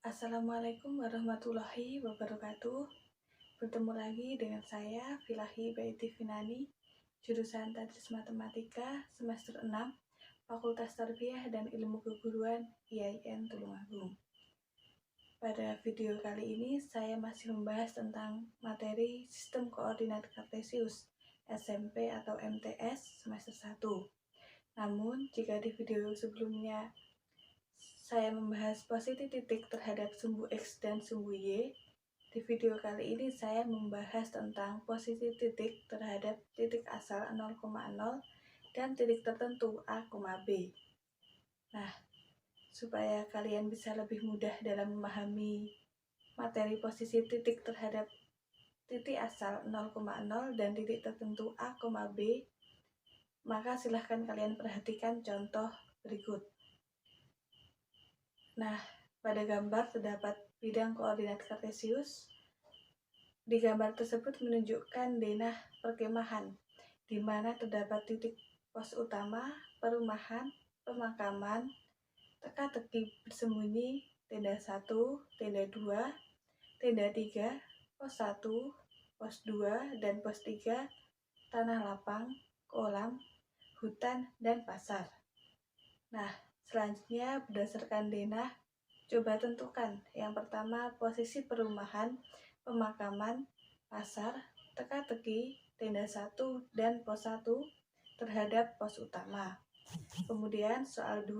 Assalamualaikum warahmatullahi wabarakatuh. Bertemu lagi dengan saya, Filahi Baiti Finani, jurusan Tadris Matematika, semester 6, Fakultas Tarbiyah dan Ilmu Keguruan, IAIN Tulungagung. Pada video kali ini, saya masih membahas tentang materi Sistem Koordinat Kartesius, SMP atau MTS, semester 1. Namun, jika di video sebelumnya saya membahas posisi titik terhadap sumbu X dan sumbu Y, di video kali ini saya membahas tentang posisi titik terhadap titik asal 0,0 dan titik tertentu A, B. Nah, supaya kalian bisa lebih mudah dalam memahami materi posisi titik terhadap titik asal 0,0 dan titik tertentu A, B, maka silahkan kalian perhatikan contoh berikut. Nah, pada gambar terdapat bidang koordinat kartesius. Di gambar tersebut menunjukkan denah perkemahan, di mana terdapat titik pos utama, perumahan, pemakaman, teka-teki bersembunyi, tenda 1, tenda 2, tenda 3, pos 1, pos 2, dan pos 3, tanah lapang, kolam, hutan, dan pasar. Nah, selanjutnya berdasarkan denah, coba tentukan yang pertama posisi perumahan, pemakaman, pasar, teka-teki, tenda 1, dan pos 1 terhadap pos utama. Kemudian soal 2,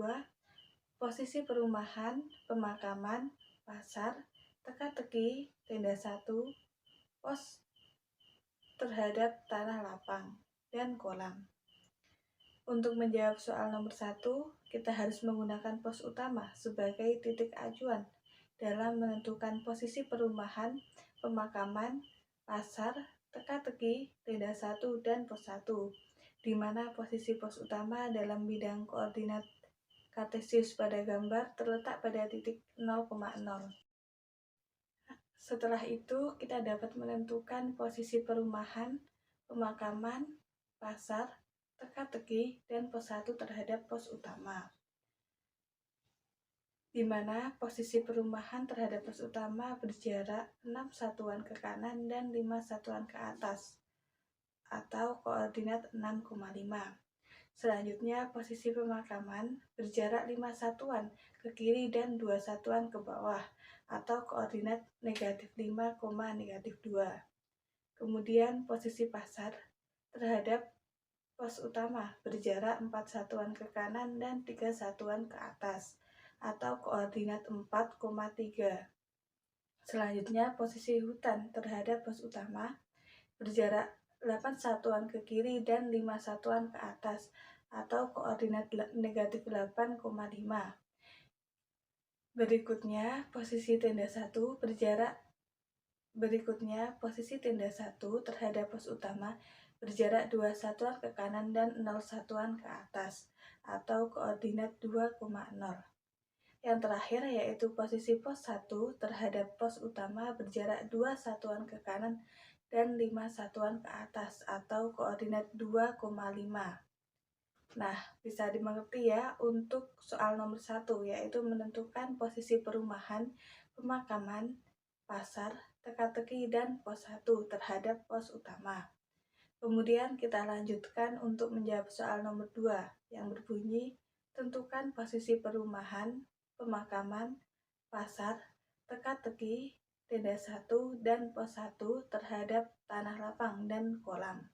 posisi perumahan, pemakaman, pasar, teka-teki, tenda 1, pos terhadap tanah lapang, dan kolam. Untuk menjawab soal nomor 1, kita harus menggunakan pos utama sebagai titik acuan dalam menentukan posisi perumahan, pemakaman, pasar, teka-teki, tenda 1, dan pos 1, di mana posisi pos utama dalam bidang koordinat kartesius pada gambar terletak pada titik 0,0. Setelah itu, kita dapat menentukan posisi perumahan, pemakaman, pasar, teka-teki, dan pos 1 terhadap pos utama, di mana posisi perumahan terhadap pos utama berjarak 6 satuan ke kanan dan 5 satuan ke atas, atau koordinat 6,5. Selanjutnya, posisi pemakaman berjarak 5 satuan ke kiri dan 2 satuan ke bawah, atau koordinat -5,-2. Kemudian, posisi pasar terhadap pos utama berjarak 4 satuan ke kanan dan 3 satuan ke atas, atau koordinat 4,3. Selanjutnya, posisi hutan terhadap pos utama berjarak 8 satuan ke kiri dan 5 satuan ke atas, atau koordinat -8,5. Berikutnya, posisi tenda 1 terhadap pos utama berjarak 2 satuan ke kanan dan 0 satuan ke atas, atau koordinat 2,0. Yang terakhir yaitu posisi pos 1 terhadap pos utama berjarak 2 satuan ke kanan dan 5 satuan ke atas, atau koordinat 2,5. Nah, bisa dimengerti ya untuk soal nomor 1, yaitu menentukan posisi perumahan, pemakaman, pasar, teka-teki, dan pos 1 terhadap pos utama. Kemudian kita lanjutkan untuk menjawab soal nomor 2 yang berbunyi, tentukan posisi perumahan, pemakaman, pasar, teka-teki, tenda 1, dan pos 1 terhadap tanah lapang dan kolam.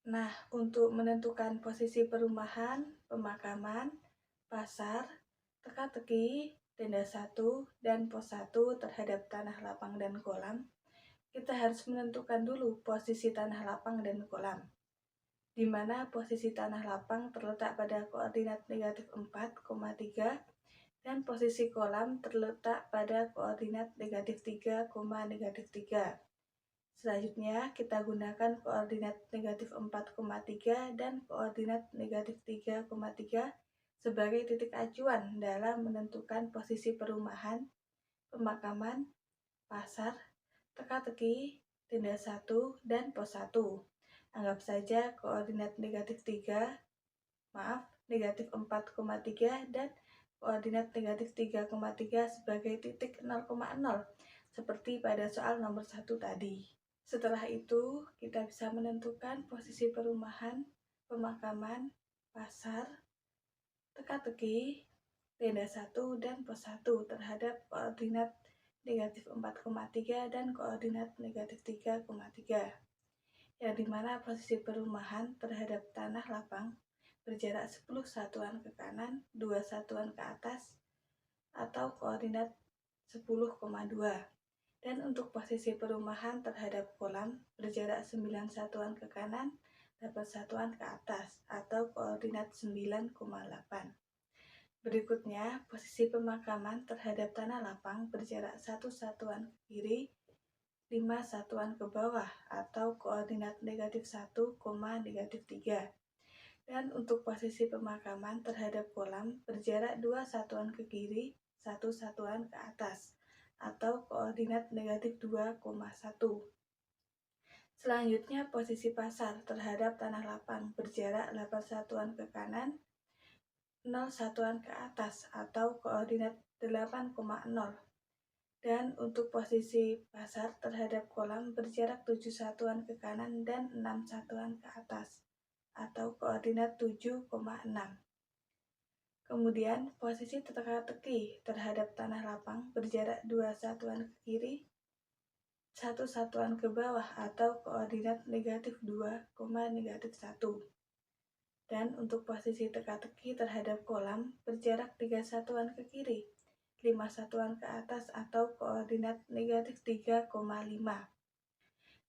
Nah, untuk menentukan posisi perumahan, pemakaman, pasar, teka-teki, tenda 1, dan pos 1 terhadap tanah lapang dan kolam, kita harus menentukan dulu posisi tanah lapang dan kolam, di mana posisi tanah lapang terletak pada koordinat -4,3 dan posisi kolam terletak pada koordinat -3,-3. Selanjutnya, kita gunakan koordinat -4,3 dan koordinat -3,3 sebagai titik acuan dalam menentukan posisi perumahan, pemakaman, pasar, teka-teki, tenda 1, dan pos 1. Anggap saja koordinat -4,3 dan koordinat negatif 3,3 sebagai titik 0,0 seperti pada soal nomor 1 tadi. Setelah itu, kita bisa menentukan posisi perumahan, pemakaman, pasar, teka-teki, tenda 1 dan pos 1 terhadap koordinat negatif 4,3 dan koordinat negatif 3,3, yang dimana posisi perumahan terhadap tanah lapang berjarak 10 satuan ke kanan, 2 satuan ke atas, atau koordinat 10,2. Dan untuk posisi perumahan terhadap kolam berjarak 9 satuan ke kanan, 8 satuan ke atas, atau koordinat 9,8. Berikutnya, posisi pemakaman terhadap tanah lapang berjarak 1 satuan ke kiri, 5 satuan ke bawah, atau koordinat negatif 1, negatif 3. Dan untuk posisi pemakaman terhadap kolam berjarak 2 satuan ke kiri, 1 satuan ke atas, atau koordinat negatif 2,1. Selanjutnya, posisi pasar terhadap tanah lapang berjarak 8 satuan ke kanan, 0 satuan ke atas, atau koordinat 8,0. Dan untuk posisi pasar terhadap kolam berjarak 7 satuan ke kanan dan 6 satuan ke atas, atau koordinat 7,6. Kemudian, posisi teka-teki terhadap tanah lapang berjarak 2 satuan ke kiri, 1 satuan ke bawah, atau koordinat negatif 2, negatif 1. Dan untuk posisi teka-teki terhadap kolam berjarak 3 satuan ke kiri, 5 satuan ke atas, atau koordinat negatif 3,5.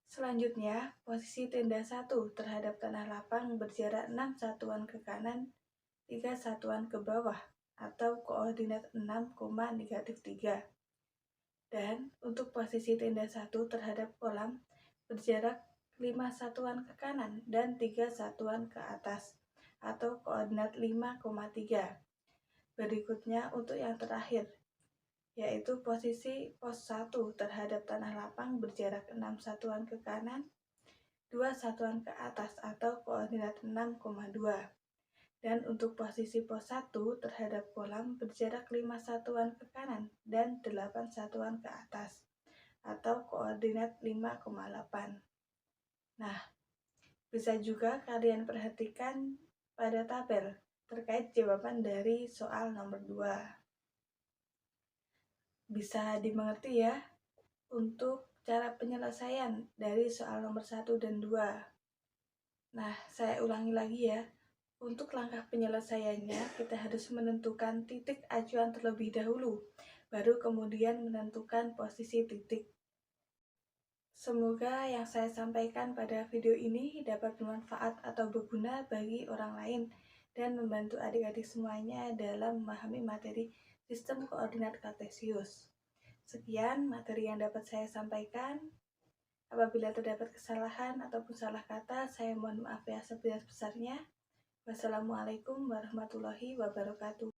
Selanjutnya, posisi tenda 1 terhadap tanah lapang berjarak 6 satuan ke kanan, 3 satuan ke bawah, atau koordinat 6, negatif 3. Dan untuk posisi tenda 1 terhadap kolam berjarak 5 satuan ke kanan dan 3 satuan ke atas, atau koordinat 5,3. Berikutnya untuk yang terakhir, yaitu posisi pos 1 terhadap tanah lapang berjarak 6 satuan ke kanan, 2 satuan ke atas, atau koordinat 6,2. Dan untuk posisi pos 1 terhadap kolam berjarak 5 satuan ke kanan dan 8 satuan ke atas, atau koordinat 5,8. Nah, bisa juga kalian perhatikan pada tabel terkait jawaban dari soal nomor 2. Bisa dimengerti ya untuk cara penyelesaian dari soal nomor 1 dan 2. Nah, saya ulangi lagi ya. Untuk langkah penyelesaiannya, kita harus menentukan titik acuan terlebih dahulu, baru kemudian menentukan posisi titik. Semoga yang saya sampaikan pada video ini dapat bermanfaat atau berguna bagi orang lain dan membantu adik-adik semuanya dalam memahami materi sistem koordinat kartesius. Sekian materi yang dapat saya sampaikan. Apabila terdapat kesalahan ataupun salah kata, saya mohon maaf ya sebesar-besarnya. Wassalamualaikum warahmatullahi wabarakatuh.